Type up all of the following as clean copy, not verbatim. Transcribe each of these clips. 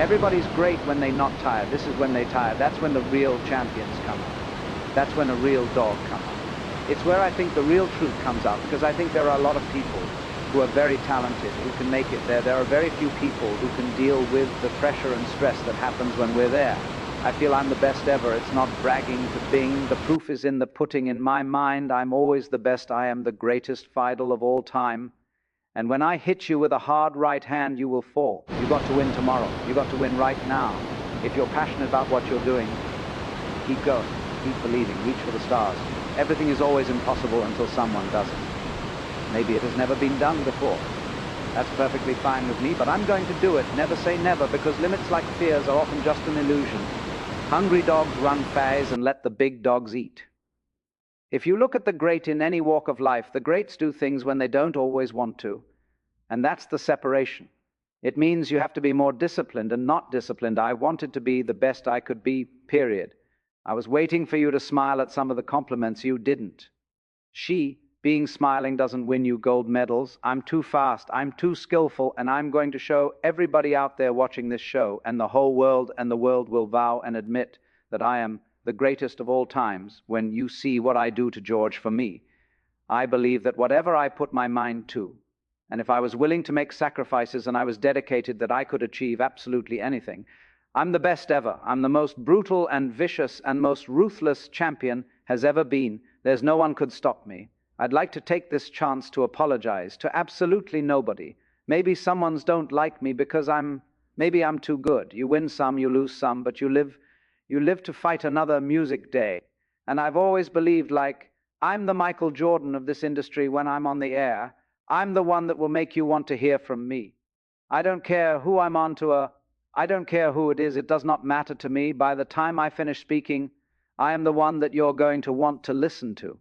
Everybody's great when they're not tired. This is when they're tired. That's when the real champions come out. That's when a real dog comes out. It's where I think the real truth comes out, because I think there are a lot of people who are very talented, who can make it there. There are very few people who can deal with the pressure and stress that happens when we're there. I feel I'm the best ever. It's not bragging to Bing. The proof is in the pudding. In my mind, I'm always the best. I am the greatest fiddle of all time. And when I hit you with a hard right hand, you will fall. You got to win tomorrow. You got to win right now. If you're passionate about what you're doing, keep going, keep believing, reach for the stars. Everything is always impossible until someone does it. Maybe it has never been done before. That's perfectly fine with me, but I'm going to do it. Never say never, because limits like fears are often just an illusion. Hungry dogs run fast and let the big dogs eat. If you look at the great in any walk of life, the greats do things when they don't always want to. And that's the separation. It means you have to be more disciplined and not disciplined. I wanted to be the best I could be, period. I was waiting for you to smile at some of the compliments. You didn't. Being smiling doesn't win you gold medals. I'm too fast, I'm too skillful, and I'm going to show everybody out there watching this show, and the whole world, and the world will vow and admit that I am the greatest of all times when you see what I do to George for me. I believe that whatever I put my mind to, and if I was willing to make sacrifices and I was dedicated, that I could achieve absolutely anything. I'm the best ever. I'm the most brutal and vicious and most ruthless champion has ever been. There's no one could stop me. I'd like to take this chance to apologize to absolutely nobody. Maybe someone's don't like me because maybe I'm too good. You win some, you lose some, but you live to fight another music day. And I've always believed, like, I'm the Michael Jordan of this industry when I'm on the air. I'm the one that will make you want to hear from me. I don't care who I'm on to I don't care who it is. It does not matter to me. By the time I finish speaking, I am the one that you're going to want to listen to.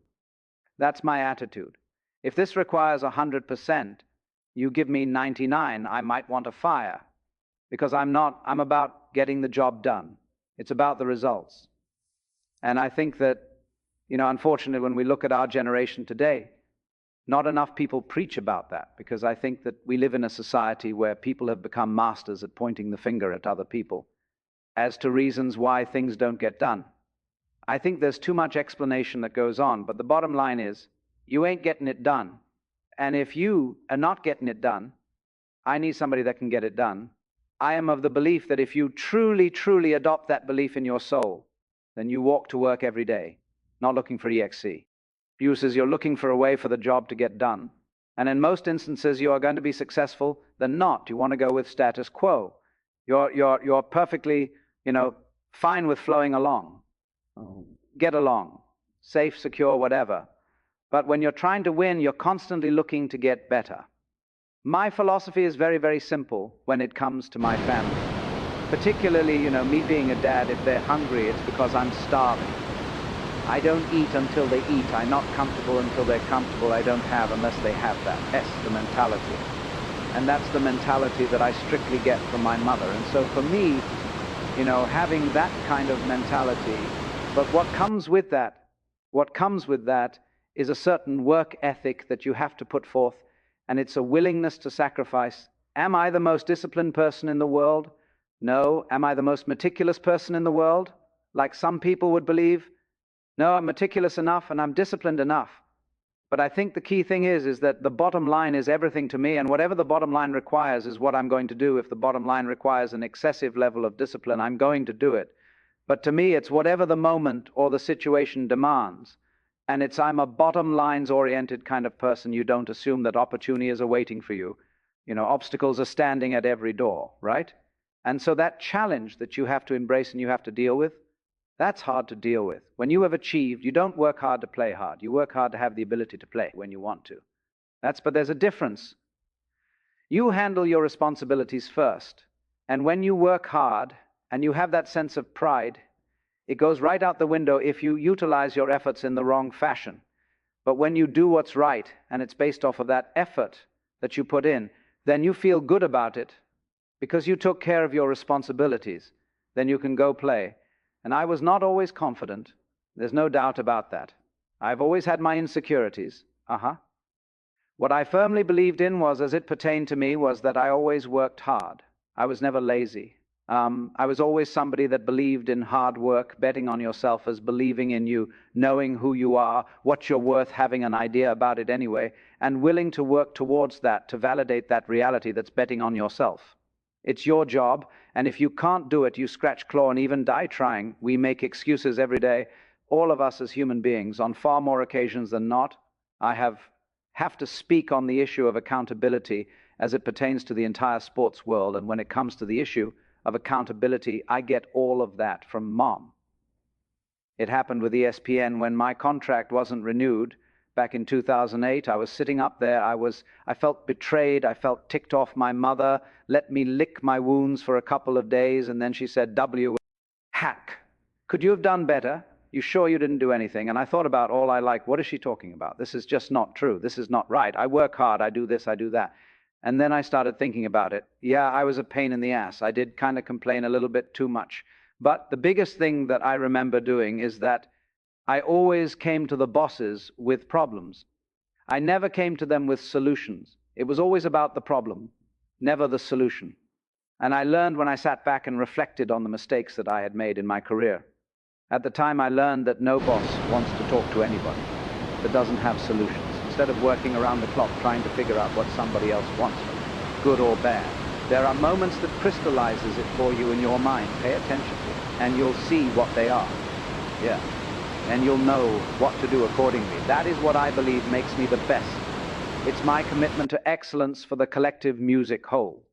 That's my attitude. If this requires 100%, you give me 99, I might want to fire. Because I'm about getting the job done. It's about the results. And I think that, unfortunately, when we look at our generation today, not enough people preach about that, because I think that we live in a society where people have become masters at pointing the finger at other people as to reasons why things don't get done. I think there's too much explanation that goes on, but the bottom line is, you ain't getting it done. And if you are not getting it done, I need somebody that can get it done. I am of the belief that if you truly, truly adopt that belief in your soul, then you walk to work every day, not looking for EXC. Uses you're looking for a way for the job to get done. And in most instances, you are going to be successful than not. You want to go with status quo. You're perfectly, fine with flowing along. Get along, safe, secure, whatever. But when you're trying to win, you're constantly looking to get better. My philosophy is very, very simple when it comes to my family. Particularly, me being a dad, if they're hungry, it's because I'm starving. I don't eat until they eat. I'm not comfortable until they're comfortable. I don't have unless they have that. That's the mentality. And that's the mentality that I strictly get from my mother. And so for me, having that kind of mentality. But what comes with that is a certain work ethic that you have to put forth, and it's a willingness to sacrifice. Am I the most disciplined person in the world? No. Am I the most meticulous person in the world, like some people would believe? No, I'm meticulous enough and I'm disciplined enough. But I think the key thing is that the bottom line is everything to me, and whatever the bottom line requires is what I'm going to do. If the bottom line requires an excessive level of discipline, I'm going to do it. But to me, it's whatever the moment or the situation demands. And I'm a bottom lines oriented kind of person. You don't assume that opportunity is awaiting for you. Obstacles are standing at every door, right? And so that challenge that you have to embrace and you have to deal with, that's hard to deal with. When you have achieved, you don't work hard to play hard. You work hard to have the ability to play when you want to. But there's a difference. You handle your responsibilities first. And when you work hard and you have that sense of pride, it goes right out the window if you utilize your efforts in the wrong fashion. But when you do what's right, and it's based off of that effort that you put in, then you feel good about it because you took care of your responsibilities. Then you can go play. And I was not always confident. There's no doubt about that. I've always had my insecurities. What I firmly believed in was, as it pertained to me, was that I always worked hard. I was never lazy. I was always somebody that believed in hard work, betting on yourself as believing in you, knowing who you are, what you're worth, having an idea about it anyway, and willing to work towards that to validate that reality that's betting on yourself. It's your job, and if you can't do it, you scratch claw and even die trying. We make excuses every day, all of us as human beings. On far more occasions than not, I have to speak on the issue of accountability as it pertains to the entire sports world, and when it comes to the issue of accountability, I get all of that from Mom. It happened with ESPN when my contract wasn't renewed back in 2008. I was sitting up there. I felt betrayed. I felt ticked off. My mother let me lick my wounds for a couple of days, and then she said, "W, hack. Could you have done better? You sure you didn't do anything?" And I thought about all I like. What is she talking about? This is just not true. This is not right. I work hard. I do this. I do that. And then I started thinking about it. Yeah, I was a pain in the ass. I did kind of complain a little bit too much. But the biggest thing that I remember doing is that I always came to the bosses with problems. I never came to them with solutions. It was always about the problem, never the solution. And I learned when I sat back and reflected on the mistakes that I had made in my career. At the time, I learned that no boss wants to talk to anybody that doesn't have solutions. Instead of working around the clock trying to figure out what somebody else wants from you, good or bad, there are moments that crystallizes it for you in your mind. Pay attention to it, and you'll see what they are. Yeah. And you'll know what to do accordingly. That is what I believe makes me the best. It's my commitment to excellence for the collective music whole.